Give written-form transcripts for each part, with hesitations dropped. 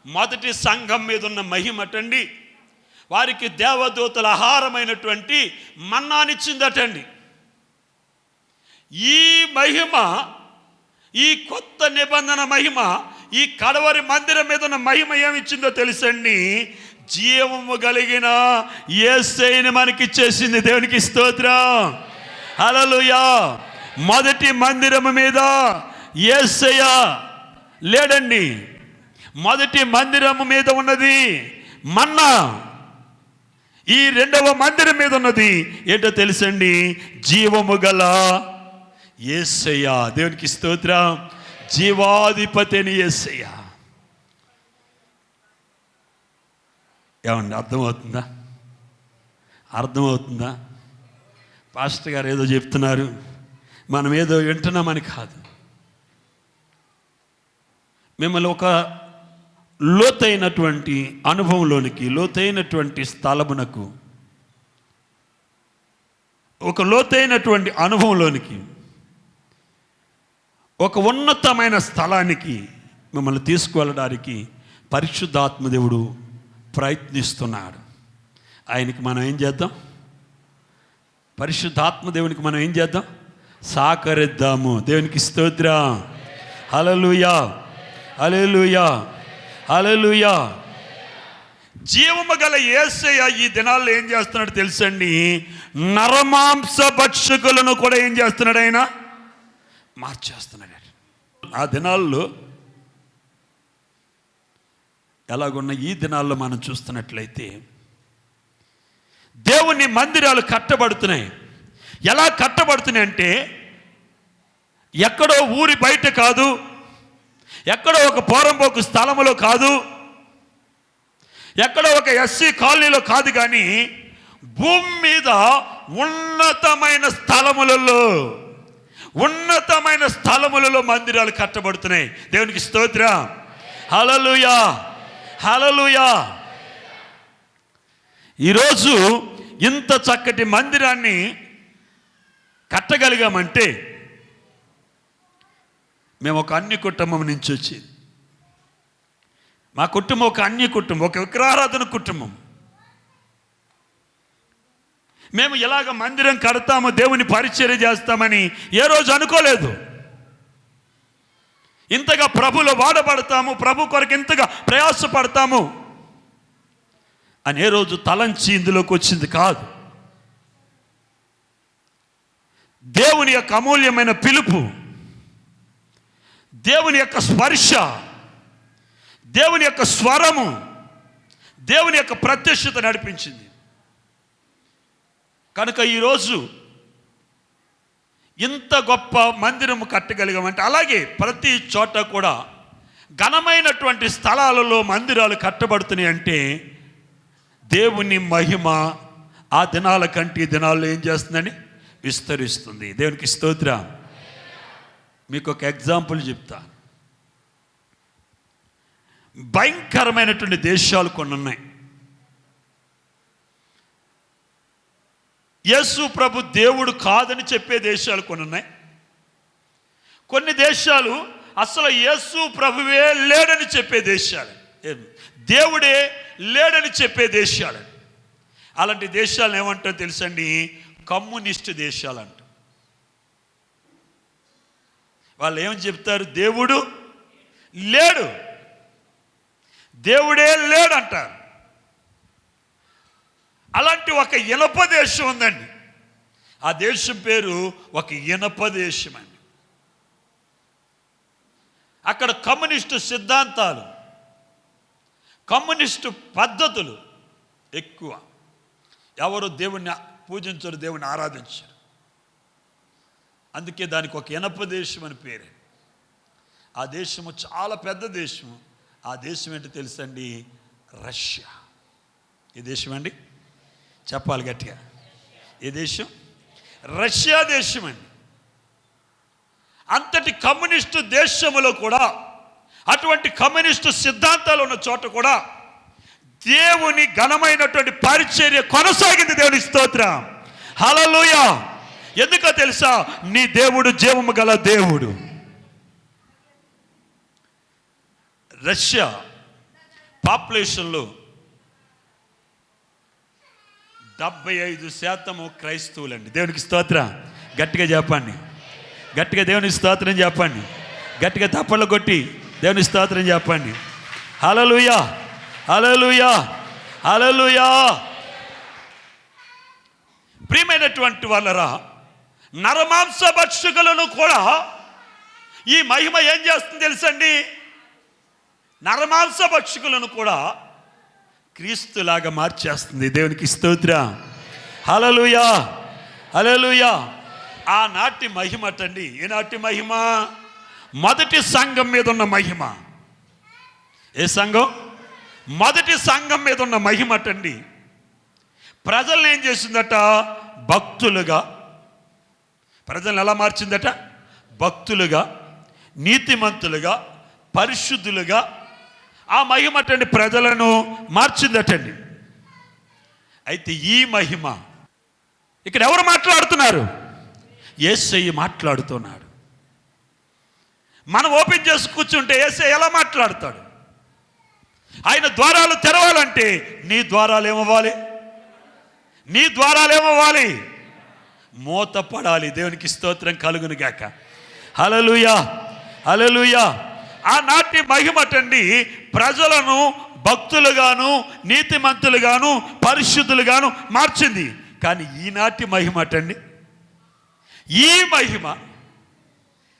మొదటి సంఘం మీద ఉన్న మహిమటండి, వారికి దేవదూతల ఆహారమైనటువంటి మన్నానిచ్చిందటండి. ఈ మహిమ, ఈ కొత్త నిబంధన మహిమ, ఈ కడవరి మందిరం మీద ఉన్న మహిమ ఏమిచ్చిందో తెలుసండి? జీవము కలిగిన యేసయ్యని మనకిచ్చేసింది. దేవునికి స్తోత్రం, హల్లెలూయా. మొదటి మందిరము మీద యేసయ్య లేడండి. మొదటి మందిరము మీద ఉన్నది మన్నా. ఈ రెండవ మందిరం మీద ఉన్నది ఏంటో తెలుసండి? జీవము గల యేసయ్య. దేవునికి స్తోత్రం, జీవాధిపతి అని యేసయ్య. ఏమండి, అర్థమవుతుందా? అర్థమవుతుందా? పాస్టర్ గారు ఏదో చెప్తున్నారు, మనం ఏదో వింటున్నామని కాదు. మిమ్మల్ని ఒక లోతైనటువంటి అనుభవంలోనికి, లోతైనటువంటి స్థలమునకు, ఒక లోతైనటువంటి అనుభవంలోనికి, ఒక ఉన్నతమైన స్థలానికి మిమ్మల్ని తీసుకువెళ్ళడానికి పరిశుద్ధాత్మ దేవుడు ప్రయత్నిస్తున్నాడు. ఆయనకి మనం ఏం చేద్దాం? పరిశుద్ధాత్మ దేవునికి మనం ఏం చేద్దాం? సహకరిద్దాము. దేవునికి స్తోత్రం, హల్లెలూయా, హల్లెలూయా, హల్లెలూయా. జీవము గల యేసయ్య ఈ దినాల్లో ఏం చేస్తున్నాడు తెలుసండి? నరమాంస భక్షకులను కూడా ఏం చేస్తున్నాడు? ఆయన మార్చేస్తున్నాడు. ఆ దినాల్లో ఎలాగున్న ఈ దినాల్లో మనం చూస్తున్నట్లయితే దేవుని మందిరాలు కట్టబడుతున్నాయి. ఎలా కట్టబడుతున్నాయి అంటే, ఎక్కడో ఊరి బయట కాదు, ఎక్కడో ఒక పోరంబోకు స్థలములో కాదు, ఎక్కడో ఒక ఎస్సీ కాలనీలో కాదు, కానీ భూమి మీద ఉన్నతమైన స్థలములలో మందిరాలు కట్టబడుతున్నాయి. దేవునికి స్తోత్రం, హల్లెలూయా, హల్లెలూయా. ఈరోజు ఇంత చక్కటి మందిరాన్ని కట్టగలిగామంటే మేము ఒక అన్య కుటుంబం నుంచి వచ్చి, మా కుటుంబం ఒక అన్య కుటుంబం, ఒక విగ్రహారాధన కుటుంబం. మేము ఇలాగ మందిరం కడతాము, దేవుని పరిచర్య చేస్తామని ఏ రోజు అనుకోలేదు. ఇంతగా ప్రభులో వాడబడతాము, ప్రభు కొరకు ఇంతగా ప్రయాసపడతాము అని ఏ రోజు తలంచి ఇందులోకి వచ్చింది కాదు. దేవుని యొక్క అమూల్యమైన పిలుపు, దేవుని యొక్క స్పర్శ, దేవుని యొక్క స్వరము, దేవుని యొక్క ప్రత్యక్షత నడిపించింది. కనుక ఈరోజు ఇంత గొప్ప మందిరము కట్టగలిగామంటే, అలాగే ప్రతి చోట కూడా ఘనమైనటువంటి స్థలాలలో మందిరాలు కట్టబడుతున్నాయి అంటే దేవుని మహిమ ఆ దినాల కంటే ఈ దినాల్లో ఏం చేస్తుందని విస్తరిస్తుంది. దేవునికి స్తోత్రం. మీకు ఒక ఎగ్జాంపుల్ చెప్తా. భయంకరమైనటువంటి దేశాలు కొన్ని ఉన్నాయి. యేసు ప్రభు దేవుడు కాదని చెప్పే దేశాలు కొన్ని ఉన్నాయి. కొన్ని దేశాలు అసలు యేసు ప్రభువే లేడని చెప్పే దేశాలు, దేవుడే లేడని చెప్పే దేశాలు. అలాంటి దేశాలను ఏమంటారో తెలుసండి? కమ్యూనిస్ట్ దేశాలు అంట. వాళ్ళు ఏమని చెప్తారు? దేవుడు లేడు, దేవుడే లేడంటారు. అలాంటి ఒక ఇనప దేశం ఉందండి. ఆ దేశం పేరు ఒక ఇనప దేశం అండి. అక్కడ కమ్యూనిస్టు సిద్ధాంతాలు, కమ్యూనిస్టు పద్ధతులు ఎక్కువ. ఎవరు దేవుణ్ణి పూజించరు, దేవుణ్ణి ఆరాధించరు. అందుకే దానికి ఒక ఇనప దేశం అని పేరు. ఆ దేశము చాలా పెద్ద దేశము. ఆ దేశం ఏంటో తెలుసండి? రష్యా. ఏ దేశం అండి? చెప్పాలి గట్టిగా. ఏ దేశం? రష్యా దేశం అండి. అంతటి కమ్యూనిస్టు దేశములో కూడా, అటువంటి కమ్యూనిస్టు సిద్ధాంతాలు ఉన్న చోట కూడా దేవుని ఘనమైనటువంటి పరిచర్య కొనసాగింది. దేవుని స్తోత్రం, హల్లెలూయా. ఎందుకో తెలుసా? నీ దేవుడు జీవము గల దేవుడు. రష్యా పాపులేషన్లో 75% క్రైస్తవులండి. దేవునికి స్తోత్రం. గట్టిగా చెప్పండి, గట్టిగా దేవునికి స్తోత్రం చెప్పండి, గట్టిగా తప్పళ్ళు కొట్టి దేవునికి స్తోత్రం చెప్పండి. హల్లెలూయా, హల్లెలూయా, హల్లెలూయా. ప్రియమైనటువంటి వాళ్ళరా, నరమాంస భక్షకులను కూడా ఈ మహిమ ఏం చేస్తుంది తెలుసండి? నరమాంస భక్షకులను కూడా క్రీస్తులాగా మార్చేస్తుంది. దేవునికి స్తోత్రం. హల్లెలూయా, హల్లెలూయా. ఆనాటి మహిమ అటండి. ఈనాటి మహిమ మొదటి సంఘం మీద ఉన్న మహిమ. ఏ సంఘం? మొదటి సంఘం మీద ఉన్న మహిమ అటండి. ప్రజల్ని ఏం చేసిందట? భక్తులుగా. ప్రజలను ఎలా మార్చిందట? భక్తులుగా, నీతిమంతులుగా, పరిశుద్ధులుగా. ఆ మహిమ అటండి ప్రజలను మార్చిందటండి. అయితే ఈ మహిమ ఇక్కడ ఎవరు మాట్లాడుతున్నారు? యేసయ్య మాట్లాడుతున్నాడు. మనం ఓపెన్ చేసి కూర్చుంటే యేసయ్య ఎలా మాట్లాడతాడు? ఆయన ద్వారాలు తెరవాలంటే నీ ద్వారాలు ఏమవ్వాలి? నీ ద్వారాలు ఏమవ్వాలి? మూతపడాలి. దేవునికి స్తోత్రం కలుగును గాక. హల్లెలూయా, హల్లెలూయా. ఆనాటి మహిమటండి ప్రజలను భక్తులుగాను, నీతిమంతులుగాను, పరిశుద్ధులుగాను మార్చింది. కానీ ఈనాటి మహిమటండి, ఈ మహిమ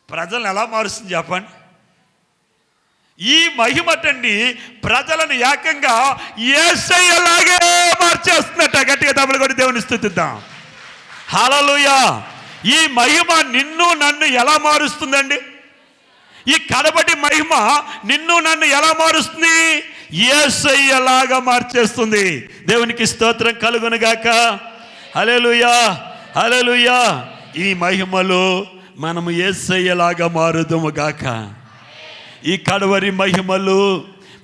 ప్రజలను ఎలా మారుస్తుంది చెప్పండి? ఈ మహిమటండి ప్రజలను ఏకంగా యేసయ్యలాగే మార్చేస్తున్నట్ట. గట్టిగా తబలు కొట్టి దేవుని స్తుతిద్దాం. హల్లెలూయా. ఈ మహిమ నిన్ను నన్ను ఎలా మారుస్తుందండి? ఈ కడపటి మహిమ నిన్ను నన్ను ఎలా మారుస్తుంది? యేసయ్యలాగా మార్చేస్తుంది. దేవునికి స్తోత్రం కలుగును గాక. హల్లెలూయా, హల్లెలూయా. ఈ మహిమలో మనము యేసయ్యలాగా మారుదుము గాక. ఈ కడవరి మహిమలు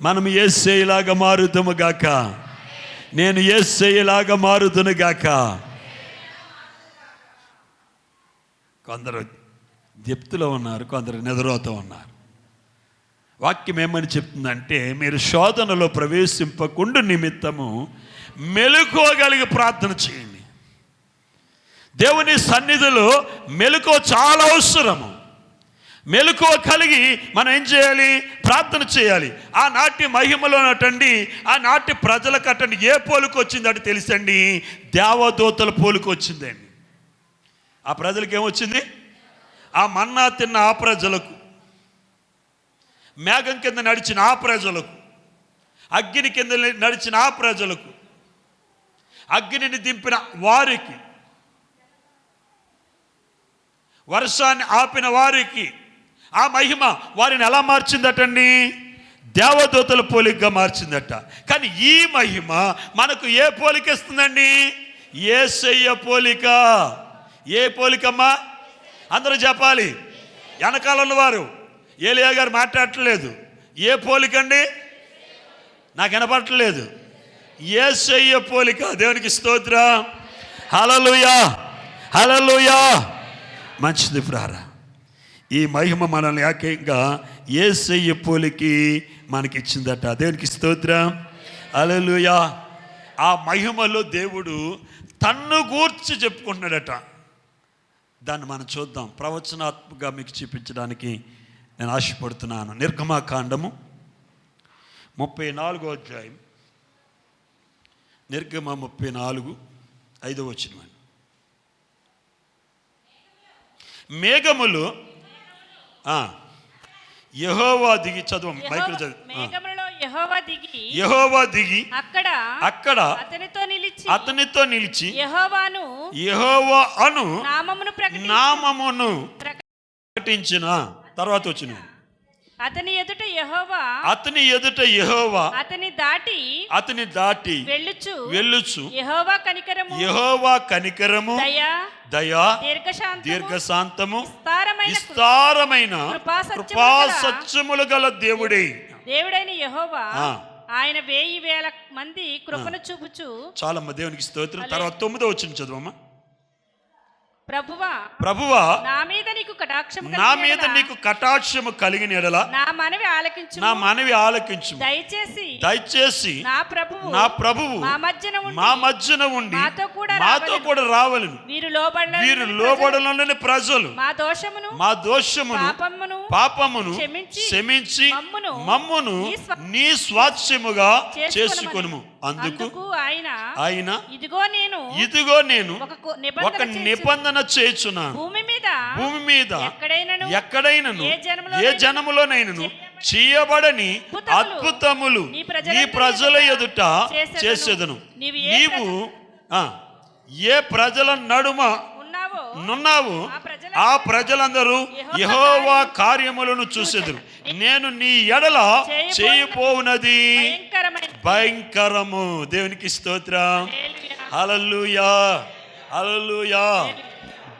మనం యేసయ్యలాగా మారుదుము గాక. నేను యేసయ్యలాగా మారుదును గాక. కొందరు దెప్తులో ఉన్నారు, కొందరు నిద్రపోతూ ఉన్నారు. వాక్యం ఏమని చెప్తుందంటే, మీరు శోధనలో ప్రవేశింపకుండా నిమిత్తము మెలుకోగలిగి ప్రార్థన చేయండి. దేవుని సన్నిధిలో మెలుకో చాలా అవసరము. మెలుకో కలిగి మనం ఏం చేయాలి? ప్రార్థన చేయాలి. ఆనాటి మహిమలోనటండి, ఆనాటి ప్రజలకు అటండి ఏ పోలిక వచ్చిందంటే తెలుసండి? దేవదూతల పోలిక వచ్చిందండి. ఆ ప్రజలకు ఏమొచ్చింది? ఆ మన్నా తిన్న ఆ ప్రజలకు, మేఘం కింద నడిచిన ఆ ప్రజలకు, అగ్ని కింద నడిచిన ఆ ప్రజలకు, అగ్నిని దింపిన వారికి, వర్షాన్ని ఆపిన వారికి ఆ మహిమ వారిని ఎలా మార్చిందటండి? దేవదూతల పోలికగా మార్చిందట. కానీ ఈ మహిమ మనకు ఏ పోలిక ఇస్తుందండి? యేసయ్య పోలిక. ఏ పోలికమ్మా? అందరూ చెప్పాలి. వెనకాల వారు ఏలియా గారు మాట్లాడట్లేదు. ఏ పోలికండి? నాకు వినపడట్లేదు. యేసయ్య పోలిక. దేవునికి స్తోత్రం. హల్లెలూయా, హల్లెలూయా. మంచిది ప్రారా. ఈ మహిమ మనల్ని ఏకంగా యేసయ్య పోలికి మనకి ఇచ్చిందట. దేవునికి స్తోత్రం. హల్లెలూయా. ఆ మహిమలో దేవుడు తన్ను గూర్చి చెప్పుకుంటున్నాడట. దాన్ని మనం చూద్దాం. ప్రవచనాత్మకంగా మీకు చూపించడానికి నేను ఆశపడుతున్నాను. నిర్గమాకాండము 34వ అధ్యాయం, నిర్గమ 34:5 వచనం. మేఘములు యెహోవా దిగి, చదువు మైకులు చదువు. యెహోవా దిగి అక్కడ అతనితో నిలిచి యెహోవా అను నామమును ప్రకటించిన. తర్వాత వచ్చిన అతని ఎదుట యెహోవా అతని దాటి వెళ్ళుచు యెహోవా కనికరము దయా దీర్ఘశాంతము విస్తారమైన కృపా సత్యములు గల దేవుడైన యెహోవా ఆయన 1000 మంది కృపను చూపుచు. చాలమ్మ, దేవునికి స్తోత్రం. తర్వాత 9వ వచనం చదువమ్మా. ప్రభువా నా మీద నీకు కటాక్షము కలిగిన ఎడల నా మనవి ఆలకించు. దయచేసి నా ప్రభువు మా మధ్యన ఉండి మాతో కూడా రావలను. వీరు లోబడలోని ప్రజలు మా దోషమును పాపమును క్షమించి మమ్మును నీ స్వాస్థ్యముగా చేసుకొనుము. అందుకు ఆయన ఇదిగో నేను ఒక నిబంధన చేయుచున్నాను. భూమి మీద ఎక్కడైనను ఏ జనములోనైనను చేయబడని అద్భుతములు నీ ప్రజల ఎదుట చేసేదను. నీవు ఏ ప్రజల నడుమ నున్నావు ఆ ప్రజలందరూ యెహోవా కార్యములను చూసెదరు. నేను నీ ఎడల చేయబోవునది భయంకరము. దేవునికి స్తోత్రం. హల్లెలూయా, హల్లెలూయా.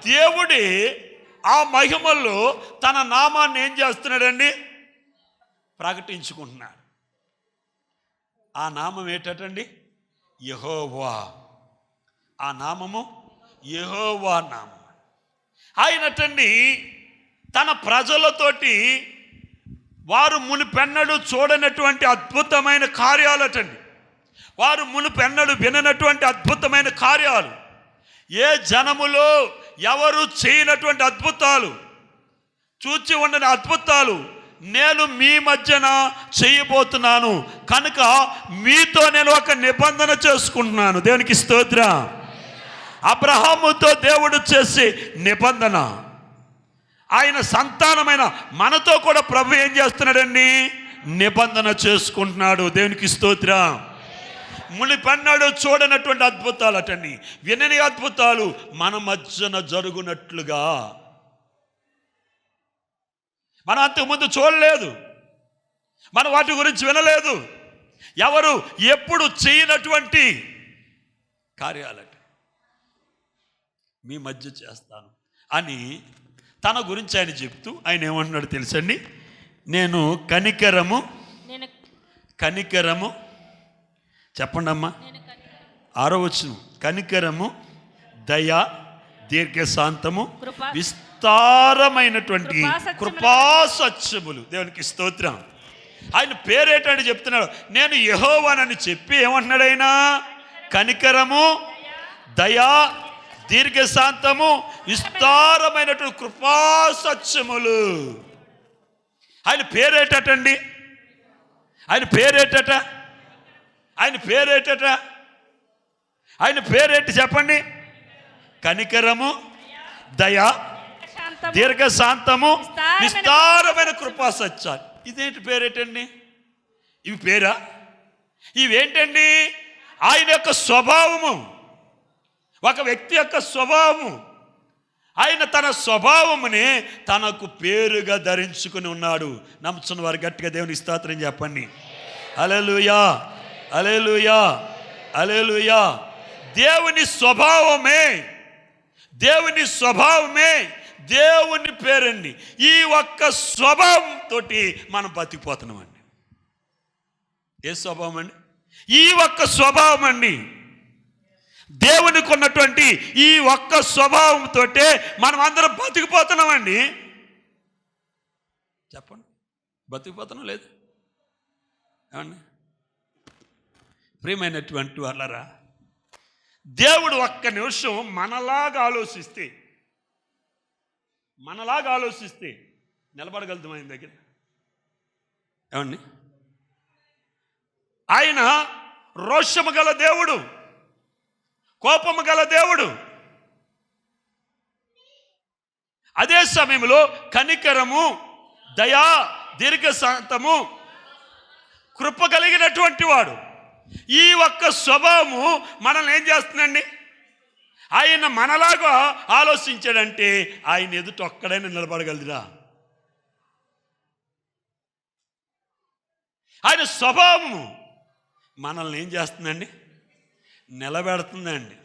దేవుడి ఆ మహిమల్లో తన నామాన్ని ఏం చేస్తున్నాడండి? ప్రకటించుకుంటున్నాడు. ఆ నామం ఏంటండి? యెహోవా. ఆ నామము యెహోవా నామం. ఆయనటండి తన ప్రజలతోటి వారు మునిపెన్నడు చూడనటువంటి అద్భుతమైన కార్యాలటండి. వారు మునిపెన్నడు విననటువంటి అద్భుతమైన కార్యాలు, ఏ జనములో ఎవరు చేయనటువంటి అద్భుతాలు, చూచి ఉండని అద్భుతాలు నేను మీ మధ్యన చేయబోతున్నాను. కనుక మీతో నేను ఒక నిబంధన చేసుకుంటున్నాను. దేవునికి స్తోత్రం. అబ్రహాముతో దేవుడు చేసే నిబంధన, ఆయన సంతానమైన మనతో కూడా ప్రభు ఏం చేస్తున్నాడండి? నిబంధన చేసుకుంటున్నాడు. దేవునికి స్తోత్రం. మునిపన్నాడు చూడనటువంటి అద్భుతాలు అటండి, వినని అద్భుతాలు మన మధ్యన జరుగునట్లుగా. మనం అంతకుముందు చూడలేదు, మనం వాటి గురించి వినలేదు. ఎవరు ఎప్పుడు చేయనటువంటి కార్యాలట మీ మధ్య చేస్తాను అని తన గురించి ఆయన చెప్తూ ఆయన ఏమంటున్నాడు తెలుసండి? నేను కనికరము చెప్పండి అమ్మా. 6వ వచనం, కనికరము, దయ, దీర్ఘశాంతము, విస్తారమైనటువంటి కృపాసత్యములు. దేవునికి స్తోత్రం. ఆయన పేరేటని చెప్తున్నాడు. నేను యెహోవానని చెప్పి ఏమంటున్నాడు ఆయన? కనికరము, దయ, దీర్ఘశాంతము, విస్తారమైనటువంటి కృపాసత్యములు. ఆయన పేరేటండి? ఆయన పేరేట చెప్పండి. కనికరము, దయ, దీర్ఘశాంతము, విస్తారమైన కృపాసత్యాలు. ఇదేంటి పేరేటండి? ఇవి పేరా? ఇవేంటండి? ఆయన యొక్క స్వభావము, ఒక వ్యక్తి యొక్క స్వభావము. ఆయన తన స్వభావముని తనకు పేరుగా ధరించుకుని ఉన్నాడు. నమ్ముచున్న వారు గట్టిగా దేవునికి స్తోత్రం చెప్పండి. హల్లెలూయా, హల్లెలూయా, హల్లెలూయా. దేవుని స్వభావమే దేవుని పేరండి. ఈ ఒక్క స్వభావంతో మనం బతికిపోతున్నామండి. ఏ స్వభావం అండి? ఈ ఒక్క స్వభావం అండి. దేవునికి ఉన్నటువంటి ఈ ఒక్క స్వభావంతో మనం అందరం బతికిపోతున్నామండి. చెప్పండి, బతికిపోతున్నాం లేదు? ఏమండి ప్రియమైనటువంటి వాళ్ళరా, దేవుడు ఒక్క నిమిషం మనలాగా ఆలోచిస్తే నిలబడగలుగుతాం ఆయన దగ్గర. ఏమండి? ఆయన రోషము గల దేవుడు, కోపము గల దేవుడు. అదే సమయంలో కనికరము, దయా, దీర్ఘశాంతము, కృప కలిగినటువంటి వాడు. ఈ ఒక్క స్వభావము మనల్ని ఏం చేస్తుందండి? ఆయన మనలాగా ఆలోచించాడంటే ఆయన ఎదుట ఒక్కడైనా నిలబడగలదురా? ఆయన స్వభావము మనల్ని ఏం చేస్తుందండి? నిలబెడుతుందండి.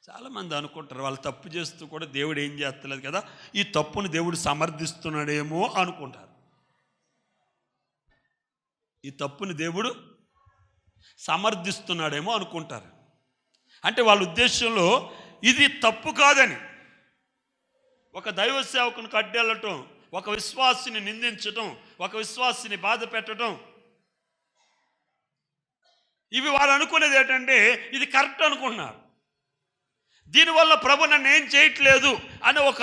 చాలామంది అనుకుంటారు వాళ్ళు తప్పు చేస్తూ కూడా దేవుడు ఏం చేస్తలేదు కదా, ఈ తప్పును దేవుడు సమర్థిస్తున్నాడేమో అనుకుంటారు. ఈ తప్పుని దేవుడు సమర్థిస్తున్నాడేమో అనుకుంటారు. అంటే వాళ్ళ ఉద్దేశంలో ఇది తప్పు కాదని, ఒక దైవ సేవకుని కడ్డెళ్ళటం, ఒక విశ్వాసిని నిందించటం, ఒక విశ్వాసిని బాధ పెట్టడం, ఇవి వారు అనుకునేది ఏంటంటే ఇది కరెక్ట్ అనుకుంటున్నారు. దీనివల్ల ప్రభు నన్ను ఏం చేయట్లేదు అని ఒక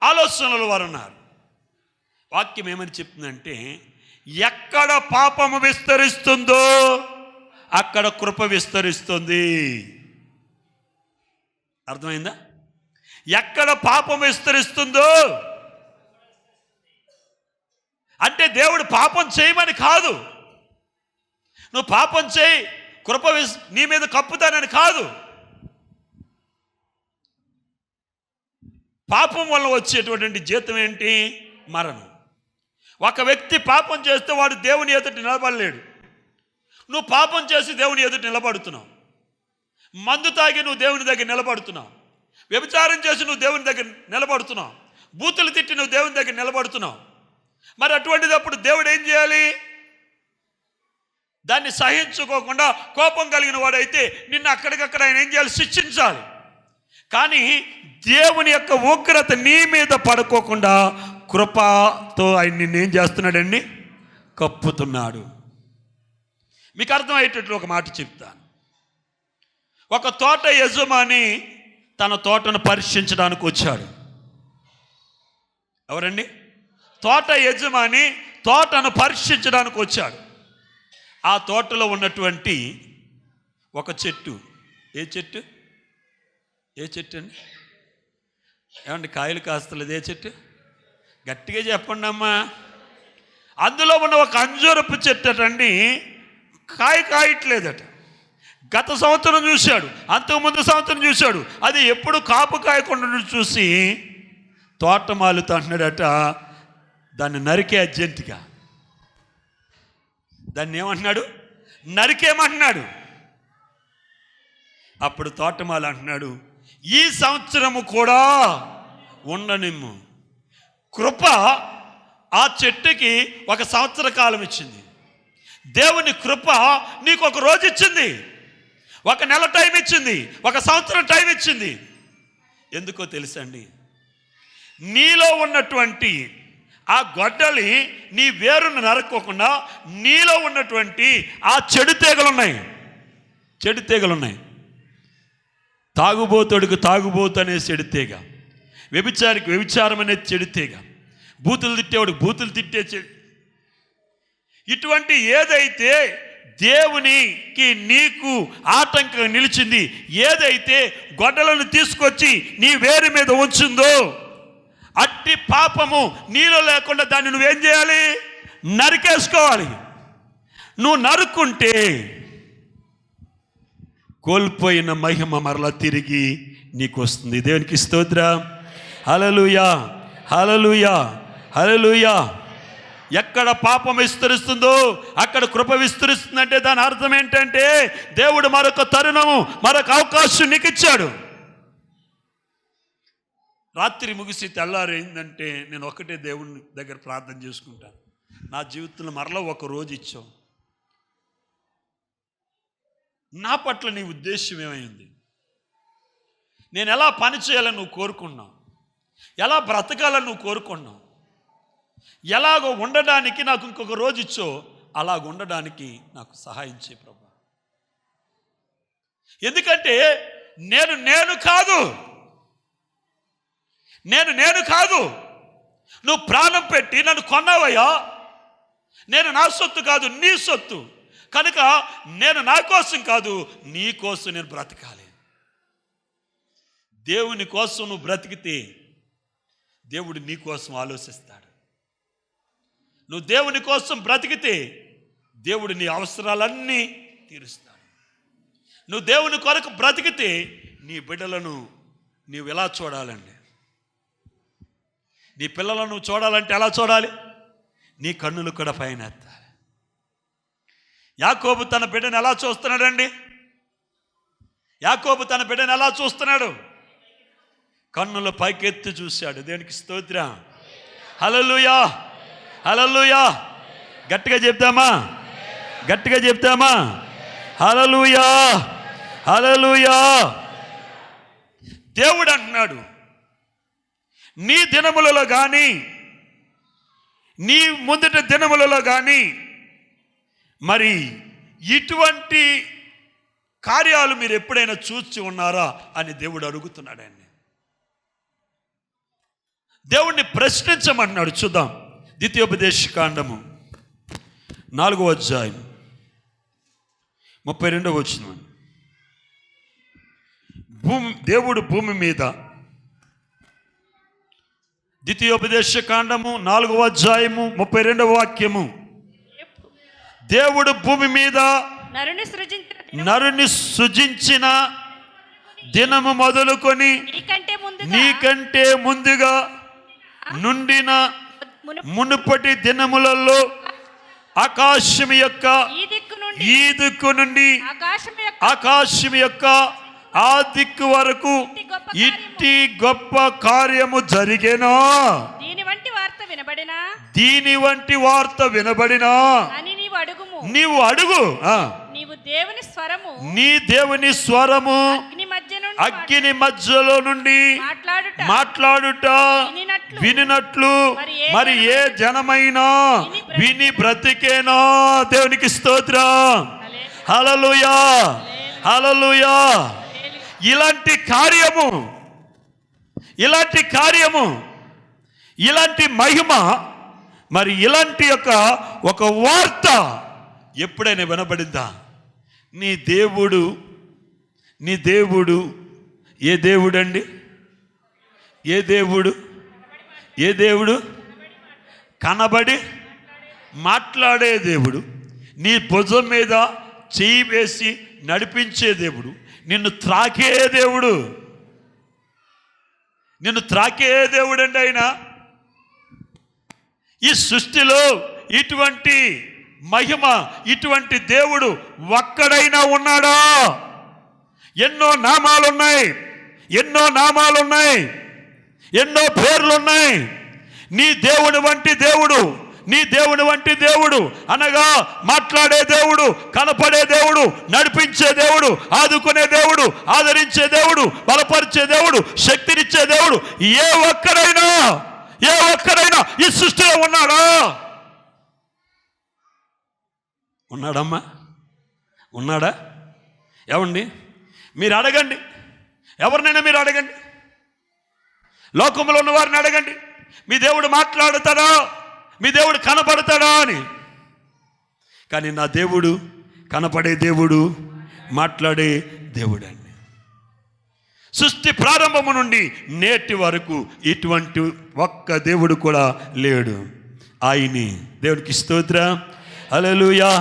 ఆలోచనలు వారు ఉన్నారు. వాక్యం ఏమని చెప్తుందంటే, ఎక్కడ పాపము విస్తరిస్తుందో అక్కడ కృప విస్తరిస్తుంది. అర్థమైందా? ఎక్కడ పాపం విస్తరిస్తుందో అంటే దేవుడు పాపం చేయమని కాదు, నువ్వు పాపం చేయి కృప నీ మీద కప్పుతానని కాదు. పాపం వల్ల వచ్చేటువంటి జీతం ఏంటి? మరణం. ఒక వ్యక్తి పాపం చేస్తే వాడు దేవుని ఎదుట నిలబడలేడు. నువ్వు పాపం చేసి దేవుని ఎదుట నిలబడుతున్నావు. మందు తాగి నువ్వు దేవుని దగ్గర నిలబడుతున్నావు. వ్యభిచారం చేసి నువ్వు దేవుని దగ్గర నిలబడుతున్నావు. బూతులు తిట్టి నువ్వు దేవుని దగ్గర నిలబడుతున్నావు. మరి అటువంటిదప్పుడు దేవుడు ఏం చేయాలి? దాన్ని సహించుకోకుండా కోపం కలిగిన వాడైతే నిన్ను అక్కడికక్కడ ఆయన ఏం చేయాలి? శిక్షించాలి. కానీ దేవుని యొక్క ఉగ్రత నీ మీద పడుకోకుండా కృపతో ఆయన నిన్నేం చేస్తున్నాడండి? కప్పుతున్నాడు. మీకు అర్థమయ్యేటట్లు ఒక మాట చెప్తాను. ఒక తోట యజమాని తన తోటను పరీక్షించడానికి వచ్చాడు. ఎవరండి? తోట యజమాని తోటను పరీక్షించడానికి వచ్చాడు. ఆ తోటలో ఉన్నటువంటి ఒక చెట్టు, ఏ చెట్టు? ఏ చెట్టు అండి? ఏమండి కాయలు కాస్తలేదు? ఏ చెట్టు? గట్టిగా చెప్పండి అమ్మా. అందులో ఉన్న ఒక అంజూరపు చెట్టు అండి కాయట్లేదట. గత సంవత్సరం చూశాడు, అంతకుముందు సంవత్సరం చూశాడు, అది ఎప్పుడు కాపు కాయకుండా చూసి తోటమాలుతో అంటున్నాడట, దాన్ని నరికే అర్జెంటుగా. దాన్ని ఏమంటున్నాడు? నరికేమంటున్నాడు. అప్పుడు తోటమాలు అంటున్నాడు, ఈ సంవత్సరము కూడా ఉండనిమ్ము. కృప ఆ చెట్టుకి ఒక సంవత్సర కాలం ఇచ్చింది. దేవుని కృప నీకు ఒక రోజు ఇచ్చింది, ఒక నెల టైం ఇచ్చింది, ఒక సంవత్సరం టైం ఇచ్చింది. ఎందుకో తెలుసండి? నీలో ఉన్నటువంటి ఆ గొడ్డలి నీ వేరును నరక్కోకుండా నీలో ఉన్నటువంటి ఆ చెడు తీగలున్నాయి. తాగుబోతుడికి తాగుబోతు అనే చెడు తీగ, వ్యభిచారికి వ్యభిచారం అనే చెడు తీగ, బూతులు తిట్టేవాడికి బూతులు తిట్టే చెడు. ఇటువంటి ఏదైతే దేవునికి నీకు ఆటంకం నిలిచింది, ఏదైతే గొడ్డలను తీసుకొచ్చి నీ వేరు మీద ఉంచిందో, అట్టి పాపము నీలో లేకుండా దాన్ని నువ్వేం చేయాలి? నరికేసుకోవాలి. నువ్వు నరుక్కుంటే కోల్పోయిన మహిమ మరలా తిరిగి నీకు వస్తుంది. దేవునికి స్తోత్రం. హల్లెలూయా, హల్లెలూయా, హల్లెలూయా. ఎక్కడ పాపం విస్తరిస్తుందో అక్కడ కృప విస్తరిస్తుందంటే దాని అర్థం ఏంటంటే దేవుడు మరొక తరుణము, మరొక అవకాశం నీకు ఇచ్చాడు. రాత్రి ముగిసి తెల్లారు ఏంటంటే నేను ఒకటే దేవుని దగ్గర ప్రార్థన చేసుకుంటాను, నా జీవితంలో మరలా ఒక రోజు ఇచ్చావు, నా పట్ల నీ ఉద్దేశం ఏమైంది? నేను ఎలా పని చేయాలని నువ్వు కోరుకున్నావు, ఎలా బ్రతకాలని నువ్వు కోరుకున్నావు, ఎలాగో ఉండడానికి నాకు ఇంకొక రోజు ఇచ్చో అలాగ ఉండడానికి నాకు సహాయం చేయి ప్రభా. ఎందుకంటే నేను కాదు, నువ్వు ప్రాణం పెట్టి నన్ను కొన్నావయ్యా. నేను నా సొత్తు కాదు, నీ సొత్తు. కనుక నేను నా కోసం కాదు, నీ కోసం నేను బ్రతకాలి. దేవుని కోసం నువ్వు బ్రతికితే దేవుడు నీ కోసం ఆలోచిస్తాడు. నువ్వు దేవుని కోసం బ్రతికితే దేవుడు నీ అవసరాలన్నీ తీరుస్తాడు. నువ్వు దేవుని కొరకు బ్రతికితే నీ బిడ్డలను నీవు ఎలా చూడాలండి? నీ పిల్లలను చూడాలంటే ఎలా చూడాలి? నీ కన్నులు కూడా పైన ఎత్తాలి. యాకోబు తన బిడ్డను ఎలా చూస్తున్నాడండి? యాకోబు తన బిడ్డను ఎలా చూస్తున్నాడు? కన్నులు పైకెత్తి చూశాడు. దేనికి స్తోత్రం. హల్లెలూయా, హల్లెలూయా. గట్టిగా చెప్తామా? హల్లెలూయా, హల్లెలూయా. దేవుడు అంటున్నాడు, నీ దినములలో కానీ, నీ ముందటి దినములలో కానీ మరి ఇటువంటి కార్యాలు మీరు ఎప్పుడైనా చూసి ఉన్నారా అని దేవుడు అడుగుతున్నాడండి. దేవుణ్ణి ప్రశ్నించమంటున్నాడు. చూద్దాం. ద్వితీయోపదేశ కాండము 4వ అధ్యాయం 32వ వచనం. దేవుడు భూమి మీద, ద్వితీయోపదేశ కాండము 4వ అధ్యాయము 32వ వాక్యము, దేవుడు భూమి మీద నరుని సృజించిన దినము మొదలుకొని నీకంటే ముందుగా నుండిన మునుపటి దినములలో ఆకాశం యొక్క ఈ దిక్కు నుండి ఆకాశం యొక్క ఆ దిక్కు వరకు ఇట్టి గొప్ప కార్యము జరిగేనా, దీని వంటి వార్త వినబడినా నీవు అడుగు. నీ దేవుని స్వరము అగ్ని మధ్యలో నుండి మాట్లాడుట వినినట్లు మరి ఏ జనమైనా విని బ్రతికేనా. దేవునికి స్తోత్రం. హల్లెలూయా, హల్లెలూయా. ఇలాంటి కార్యము, ఇలాంటి మహిమ, మరి ఇలాంటి ఒక వార్త ఎప్పుడైనా వినబడిందా? నీ దేవుడు ఏ దేవుడు అండి? ఏ దేవుడు? కనబడి మాట్లాడే దేవుడు, నీ భుజం మీద చెయ్యి వేసి నడిపించే దేవుడు, నిన్ను త్రాకే దేవుడు అండి ఆయన. ఈ సృష్టిలో ఇటువంటి మహిమ, ఇటువంటి దేవుడు ఒక్కడైనా ఉన్నాడా? ఎన్నో నామాలున్నాయి, ఎన్నో పేర్లున్నాయి. నీ దేవుని వంటి దేవుడు అనగా మాట్లాడే దేవుడు, కనపడే దేవుడు, నడిపించే దేవుడు, ఆదుకునే దేవుడు, ఆదరించే దేవుడు, బలపరిచే దేవుడు, శక్తినిచ్చే దేవుడు ఏ ఒక్కడైనా ఈ సృష్టిలో ఉన్నాడా? ఉన్నాడమ్మా? ఉన్నాడా? ఏమండి, మీరు అడగండి, ఎవరినైనా మీరు అడగండి, లోకంలో ఉన్న వారిని అడగండి, మీ దేవుడు మాట్లాడతాడా, మీ దేవుడు కనపడతాడా అని. కానీ నా దేవుడు కనపడే దేవుడు, మాట్లాడే దేవుడు అండి. సృష్టి ప్రారంభము నుండి నేటి వరకు ఇటువంటి ఒక్క దేవుడు కూడా లేడు. ఆయనే. దేవునికి స్తోత్రం. హల్లెలూయా.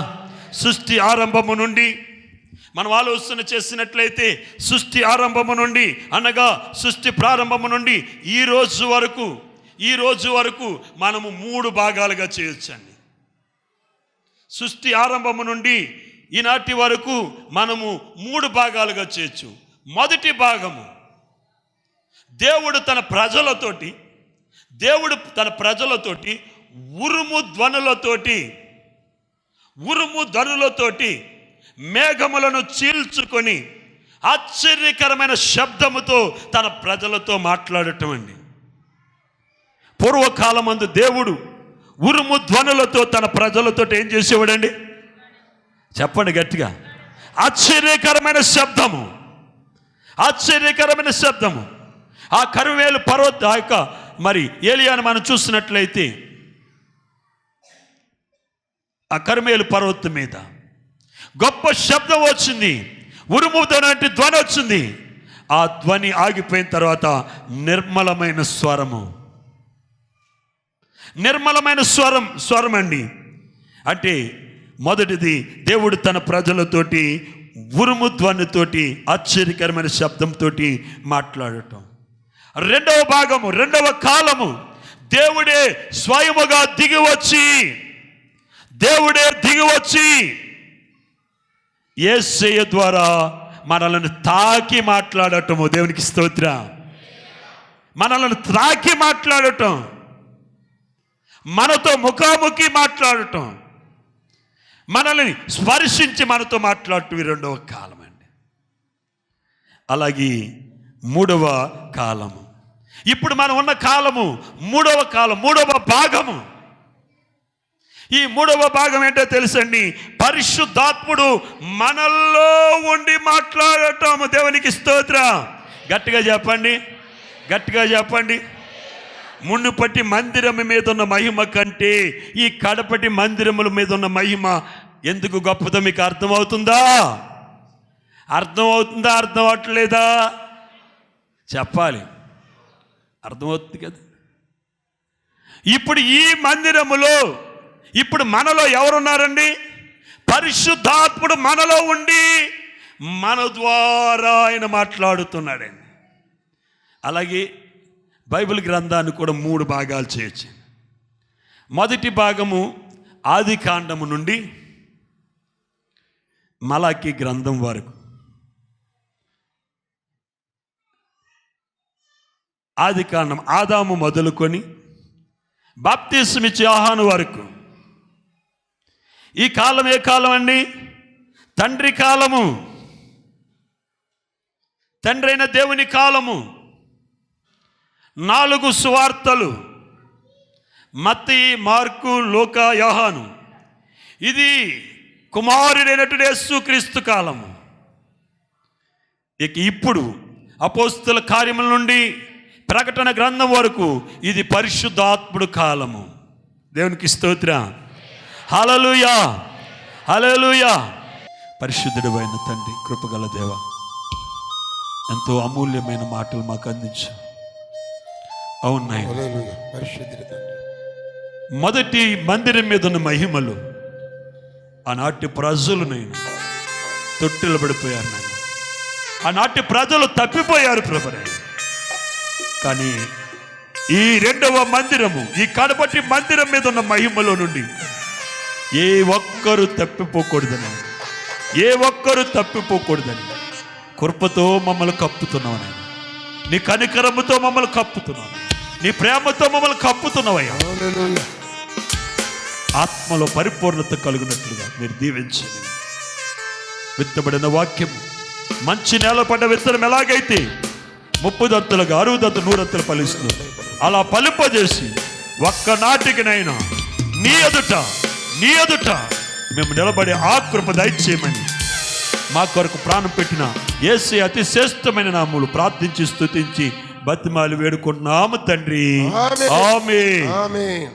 సృష్టి ఆరంభము నుండి మనం ఆలోచన చేసినట్లయితే, సృష్టి ఆరంభము నుండి అనగా సృష్టి ప్రారంభము నుండి ఈ రోజు వరకు మనము 3 భాగాలుగా చేయొచ్చండి. సృష్టి ఆరంభము నుండి ఈనాటి వరకు మనము 3 భాగాలుగా చేయొచ్చు. మొదటి భాగము, దేవుడు తన ప్రజలతోటి ఉరుము ధ్వనులతోటి మేఘములను చీల్చుకొని ఆశ్చర్యకరమైన శబ్దముతో తన ప్రజలతో మాట్లాడటం అండి. పూర్వకాలమందు దేవుడు ఉరుము ధ్వనులతో తన ప్రజలతో ఏం చేసేవాడండి? చెప్పండి గట్టిగా. ఆశ్చర్యకరమైన శబ్దము. ఆ కరువేలు పర్వత మరి ఏలియాను మనం చూసినట్లయితే, ఆ కరువేలు పర్వతం మీద గొప్ప శబ్దం వచ్చింది, ఉరుము ధ్వని వచ్చింది. ఆ ధ్వని ఆగిపోయిన తర్వాత నిర్మలమైన స్వరం అండి. అంటే మొదటిది దేవుడు తన ప్రజలతోటి ఉరుము ధ్వనితోటి ఆశ్చర్యకరమైన శబ్దంతో మాట్లాడటం. రెండవ భాగము, రెండవ కాలము, దేవుడే స్వయముగా దిగివచ్చి యేసయ్య ద్వారా మనల్ని తాకి మాట్లాడటము. దేవునికి స్తోత్రం. మనల్ని తాకి మాట్లాడటం, మనతో ముఖాముఖి మాట్లాడటం, మనల్ని స్పర్శించి మనతో మాట్లాడటం ఈ రెండవ కాలం అండి. అలాగే మూడవ కాలము, ఇప్పుడు మనం ఉన్న కాలము మూడవ కాలం, మూడవ భాగము. ఈ మూడవ భాగం ఏంటో తెలుసండి, పరిశుద్ధాత్ముడు మనల్లో ఉండి మాట్లాడటం. దేవునికి స్తోత్రం. గట్టిగా చెప్పండి, గట్టిగా చెప్పండి. మునుపటి మందిరం మీద ఉన్న మహిమ కంటే ఈ కడపటి మందిరముల మీద ఉన్న మహిమ ఎందుకు గొప్పదో మీకు అర్థమవుతుందా? అర్థమవుతుందా? అర్థం అవట్లేదా? చెప్పాలి. అర్థమవుతుంది కదా. ఇప్పుడు ఈ మందిరములో ఇప్పుడు మనలో ఎవరున్నారండి? పరిశుద్ధాత్ముడు మనలో ఉండి మన ద్వారా ఆయన మాట్లాడుతున్నాడండి. అలాగే బైబిల్ గ్రంథాన్ని కూడా 3 భాగాలు చేయొచ్చు. మొదటి భాగము ఆది కాండము నుండి మలాకి గ్రంథం వరకు. ఆది కాండం ఆదాము మొదలుకొని బాప్తిస్మిచ్చి యోహాను వరకు. ఈ కాలం ఏ కాలం అండి? తండ్రి కాలము, తండ్రి అయిన దేవుని కాలము. 4 సువార్తలు, మత్తయి, మార్కు, లూకా, యోహాను. ఇది కుమారుడైనటువంటి యేసుక్రీస్తు కాలము. ఇక ఇప్పుడు అపోస్తల కార్యముల నుండి ప్రకటన గ్రంథం వరకు ఇది పరిశుద్ధాత్ముడు కాలము. దేవునికి స్తోత్రం. హల్లెలూయా, హల్లెలూయా. పరిశుద్ధుడు అయిన తండ్రి, కృపగల దేవ, ఎంతో అమూల్యమైన మాటలు మాకు అందించు. అవునాయి. మొదటి మందిరం మీద ఉన్న మహిమలు ఆనాటి ప్రజలు నేను తొట్టిలు పడిపోయారు. నేను ఆనాటి ప్రజలు తప్పిపోయారు ప్రభువే. కానీ ఈ రెండవ మందిరము, ఈ కడపటి మందిరం మీద ఉన్న మహిమలో నుండి ఏ ఒక్కరు తప్పిపోకూడదని, ఏ ఒక్కరు తప్పిపోకూడదని కృపతో మమ్మల్ని కప్పుతున్నావు నాయన. నీ కనికరముతో మమ్మల్ని కప్పుతున్నావు, నీ ప్రేమతో మమ్మల్ని కప్పుతున్నావయ్యా. ఆత్మలో పరిపూర్ణత కలుగునట్లుగా మీరు దీవించండి. విత్తబడిన వాక్యం మంచి నేల పడ్డ విత్తనం ఎలాగైతే 30 దంతలుగా 60 దంతలు 100 దంతలు ఫలిస్తుంది, అలా ఫలింపజేసి ఒక్కనాటికినైనా నీ ఎదుట మేము నిలబడే ఆ కృప దయచేయమని మా కొరకు ప్రాణం పెట్టిన యేసే అతి శ్రేష్టమైన నామములు ప్రార్థించి స్తుతించి బతిమాలి వేడుకుంటున్నాము తండ్రి. ఆమేన్.